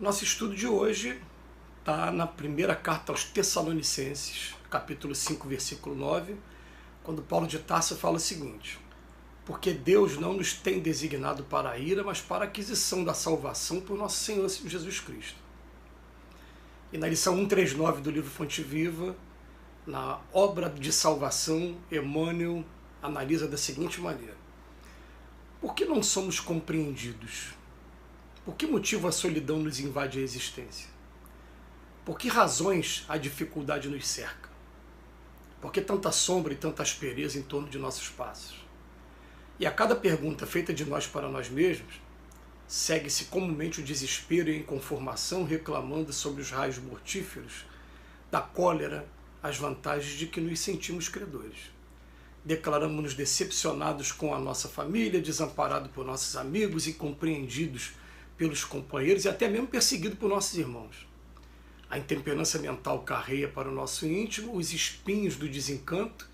Nosso estudo de hoje está na primeira carta aos Tessalonicenses, capítulo 5, versículo 9, quando Paulo de Tarso fala o seguinte: porque Deus não nos tem designado para a ira, mas para a aquisição da salvação por nosso Senhor Jesus Cristo. E na lição 139 do livro Fonte Viva, na obra de salvação, Emmanuel analisa da seguinte maneira: por que não somos compreendidos? Por que motivo a solidão nos invade a existência? Por que razões a dificuldade nos cerca? Por que tanta sombra e tanta aspereza em torno de nossos passos? E a cada pergunta feita de nós para nós mesmos, segue-se comumente o desespero e a inconformação, reclamando sobre os raios mortíferos da cólera, as vantagens de que nos sentimos credores. Declaramos-nos decepcionados com a nossa família, desamparados por nossos amigos, incompreendidos pelos companheiros e até mesmo perseguidos por nossos irmãos. A intemperança mental carreia para o nosso íntimo os espinhos do desencanto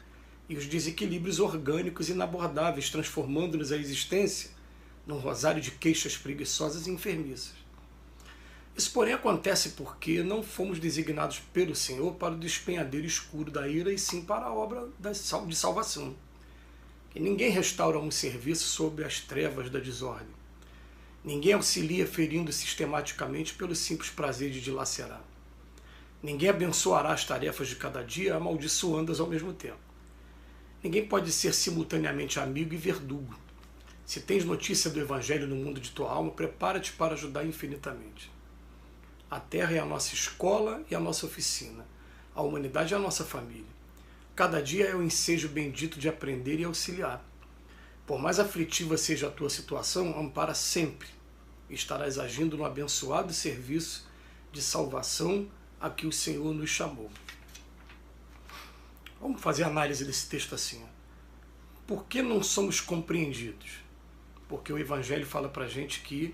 e os desequilíbrios orgânicos inabordáveis, transformando-nos a existência num rosário de queixas preguiçosas e enfermiças. Isso, porém, acontece porque não fomos designados pelo Senhor para o despenhadeiro escuro da ira, e sim para a obra de salvação. Que ninguém restaura um serviço sob as trevas da desordem. Ninguém auxilia ferindo sistematicamente pelo simples prazer de dilacerar. Ninguém abençoará as tarefas de cada dia, amaldiçoando-as ao mesmo tempo. Ninguém pode ser simultaneamente amigo e verdugo. Se tens notícia do Evangelho no mundo de tua alma, prepara-te para ajudar infinitamente. A terra é a nossa escola e a nossa oficina. A humanidade é a nossa família. Cada dia é o ensejo bendito de aprender e auxiliar. Por mais aflitiva seja a tua situação, ampara sempre. E estarás agindo no abençoado serviço de salvação a que o Senhor nos chamou. Vamos fazer a análise desse texto assim. Por que não somos compreendidos? Porque o Evangelho fala para a gente que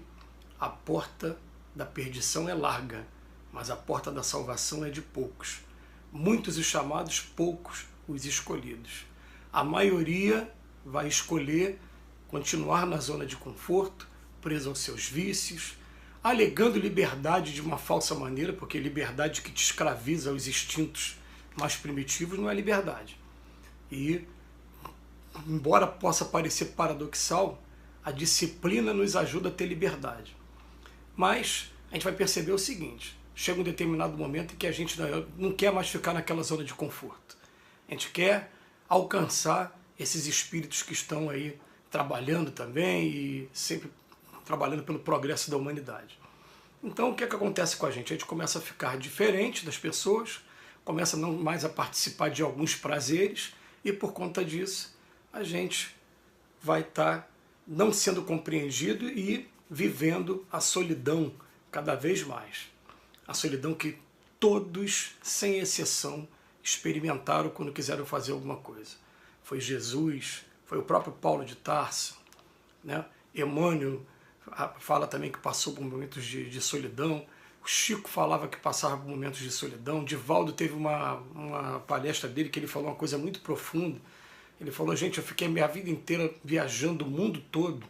a porta da perdição é larga, mas a porta da salvação é de poucos. Muitos os chamados, poucos os escolhidos. A maioria vai escolher continuar na zona de conforto, preso aos seus vícios, alegando liberdade de uma falsa maneira, porque liberdade que te escraviza aos instintos mais primitivos não é liberdade. E, embora possa parecer paradoxal, a disciplina nos ajuda a ter liberdade. Mas a gente vai perceber o seguinte: chega um determinado momento em que a gente não quer mais ficar naquela zona de conforto. A gente quer alcançar esses espíritos que estão aí trabalhando também e sempre trabalhando pelo progresso da humanidade. Então o que é que acontece com a gente? A gente começa a ficar diferente das pessoas, começa não mais a participar de alguns prazeres e por conta disso a gente vai estar não sendo compreendido e vivendo a solidão cada vez mais. A solidão que todos, sem exceção, experimentaram quando quiseram fazer alguma coisa. Foi Jesus, foi o próprio Paulo de Tarso, né? Emmanuel fala também que passou por momentos de solidão. O Chico falava que passava por momentos de solidão. Divaldo teve uma palestra dele que ele falou uma coisa muito profunda. Ele falou: gente, eu fiquei minha vida inteira viajando o mundo todo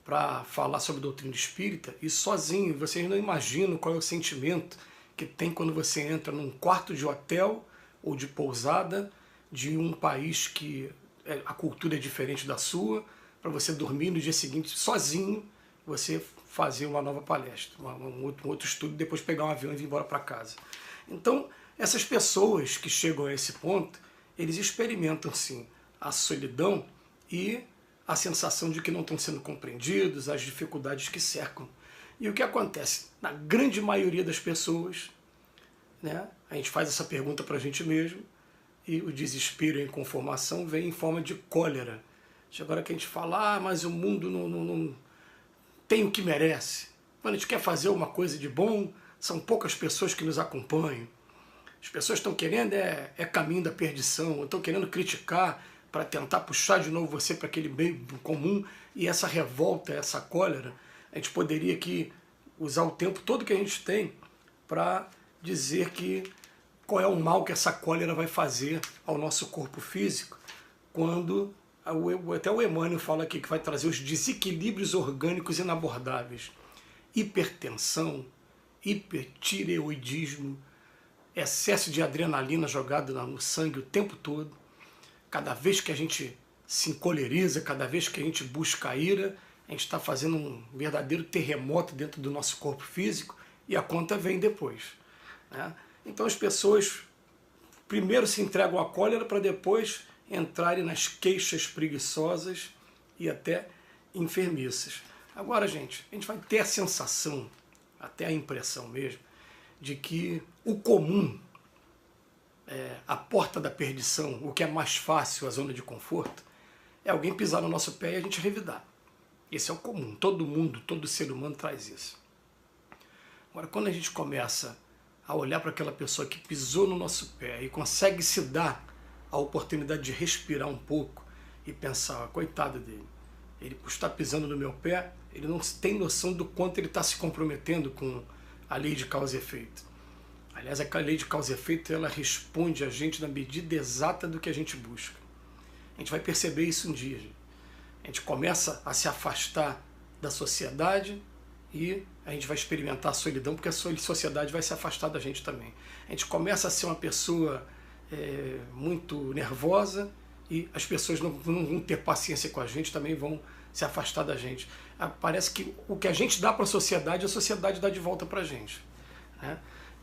para falar sobre a doutrina espírita e sozinho. Vocês não imaginam qual é o sentimento que tem quando você entra num quarto de hotel ou de pousada de um país que a cultura é diferente da sua, para você dormir no dia seguinte sozinho, você fazer uma nova palestra, um outro estudo, depois pegar um avião e vir embora para casa. Então, essas pessoas que chegam a esse ponto, eles experimentam sim a solidão e a sensação de que não estão sendo compreendidos, as dificuldades que cercam. E o que acontece? Na grande maioria das pessoas, né, a gente faz essa pergunta para a gente mesmo, e o desespero e a inconformação vem em forma de cólera. Agora que a gente fala: mas o mundo não tem o que merece. Quando a gente quer fazer uma coisa de bom, são poucas pessoas que nos acompanham. As pessoas estão querendo caminho da perdição, estão querendo criticar para tentar puxar de novo você para aquele meio comum. E essa revolta, essa cólera, a gente poderia aqui usar o tempo todo que a gente tem para dizer qual é o mal que essa cólera vai fazer ao nosso corpo físico, quando até o Emmanuel fala aqui que vai trazer os desequilíbrios orgânicos inabordáveis. Hipertensão, hipertireoidismo, excesso de adrenalina jogado no sangue o tempo todo. Cada vez que a gente se encoleriza, cada vez que a gente busca a ira, a gente está fazendo um verdadeiro terremoto dentro do nosso corpo físico e a conta vem depois, né? Então as pessoas primeiro se entregam à cólera para depois entrarem nas queixas preguiçosas e até enfermiças. Agora, gente, a gente vai ter a sensação, até a impressão mesmo, de que o comum, a porta da perdição, o que é mais fácil, a zona de conforto, é alguém pisar no nosso pé e a gente revidar. Esse é o comum, todo mundo, todo ser humano traz isso. Agora, quando a gente começa a olhar para aquela pessoa que pisou no nosso pé e consegue se dar a oportunidade de respirar um pouco e pensar, coitado dele, ele por estar pisando no meu pé, ele não tem noção do quanto ele está se comprometendo com a lei de causa e efeito. Aliás, a lei de causa e efeito, ela responde a gente na medida exata do que a gente busca. A gente vai perceber isso um dia. A gente começa a se afastar da sociedade e a gente vai experimentar a solidão, porque a sociedade vai se afastar da gente também. A gente começa a ser uma pessoa muito nervosa e as pessoas não vão ter paciência com a gente, também vão se afastar da gente. Parece que o que a gente dá para a sociedade dá de volta para a gente, né?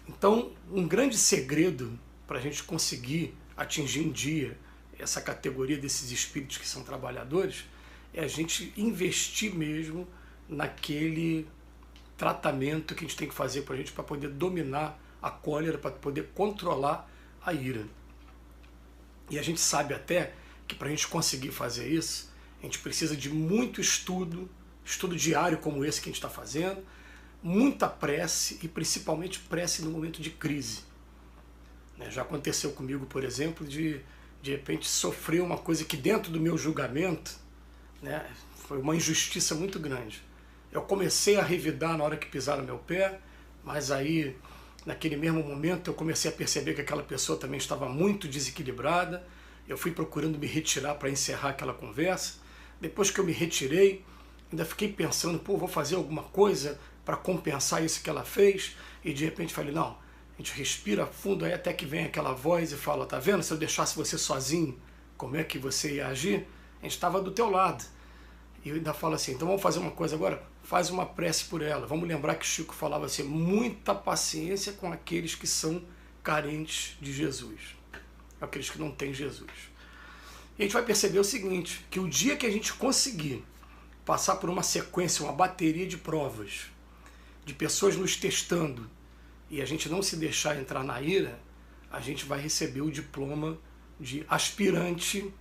Então, um grande segredo para a gente conseguir atingir um dia essa categoria desses espíritos que são trabalhadores é a gente investir mesmo naquele tratamento que a gente tem que fazer para a gente, para poder dominar a cólera, para poder controlar a ira. E a gente sabe até que para a gente conseguir fazer isso, a gente precisa de muito estudo diário como esse que a gente está fazendo, muita prece e principalmente prece no momento de crise. Já aconteceu comigo, por exemplo, de repente sofrer uma coisa que dentro do meu julgamento, né, foi uma injustiça muito grande. Eu comecei a revidar na hora que pisaram no meu pé, mas aí naquele mesmo momento eu comecei a perceber que aquela pessoa também estava muito desequilibrada. Eu fui procurando me retirar para encerrar aquela conversa. Depois que eu me retirei, ainda fiquei pensando, pô, vou fazer alguma coisa para compensar isso que ela fez, e de repente falei, não, a gente respira fundo aí até que vem aquela voz e fala, tá vendo, se eu deixasse você sozinho, como é que você ia agir? A gente estava do teu lado. E eu ainda falo assim, então vamos fazer uma coisa agora, faz uma prece por ela. Vamos lembrar que Chico falava assim, muita paciência com aqueles que são carentes de Jesus, aqueles que não têm Jesus. E a gente vai perceber o seguinte, que o dia que a gente conseguir passar por uma sequência, uma bateria de provas, de pessoas nos testando, e a gente não se deixar entrar na ira, a gente vai receber o diploma de aspirante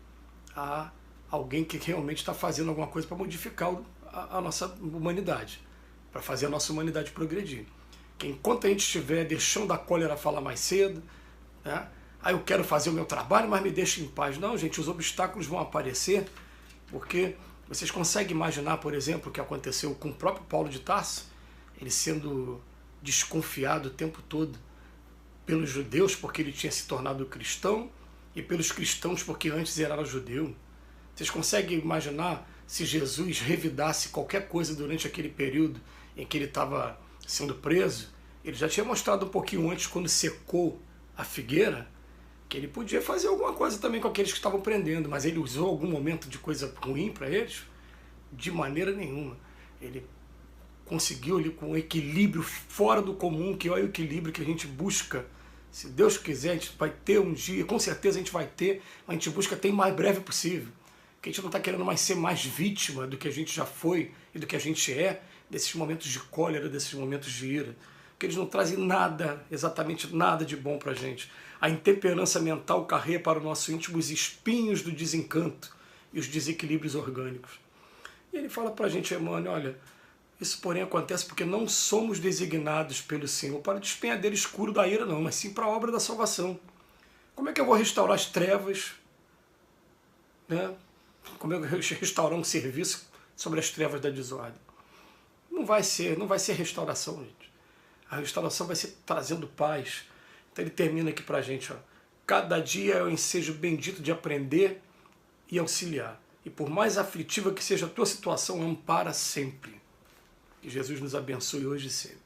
a alguém que realmente está fazendo alguma coisa para modificar a nossa humanidade, para fazer a nossa humanidade progredir. Que enquanto a gente estiver deixando a cólera falar mais cedo, né, eu quero fazer o meu trabalho, mas me deixe em paz. Não, gente, os obstáculos vão aparecer, porque vocês conseguem imaginar, por exemplo, o que aconteceu com o próprio Paulo de Tarso, ele sendo desconfiado o tempo todo pelos judeus porque ele tinha se tornado cristão e pelos cristãos porque antes ele era judeu. Vocês conseguem imaginar se Jesus revidasse qualquer coisa durante aquele período em que ele estava sendo preso? Ele já tinha mostrado um pouquinho antes, quando secou a figueira, que ele podia fazer alguma coisa também com aqueles que estavam prendendo, mas ele usou algum momento de coisa ruim para eles? De maneira nenhuma. Ele conseguiu ali com um equilíbrio fora do comum, que é o equilíbrio que a gente busca. Se Deus quiser, a gente vai ter um dia, com certeza a gente vai ter, mas a gente busca ter o mais breve possível. Porque a gente não está querendo mais ser mais vítima do que a gente já foi e do que a gente é, desses momentos de cólera, desses momentos de ira. Porque eles não trazem nada, exatamente nada de bom para a gente. A intemperança mental carrega para o nosso íntimo os espinhos do desencanto e os desequilíbrios orgânicos. E ele fala para a gente, Emmanuel, olha, isso porém acontece porque não somos designados pelo Senhor para o despenhadeiro escuro da ira, não, mas sim para a obra da salvação. Como é que eu vou restaurar as trevas, né? Como é que eu vou restaurar um serviço sobre as trevas da desordem? Não vai ser restauração, gente. A restauração vai ser trazendo paz. Então ele termina aqui para a gente, ó, cada dia é o ensejo bendito de aprender e auxiliar. E por mais aflitiva que seja a tua situação, ampara sempre. Que Jesus nos abençoe hoje e sempre.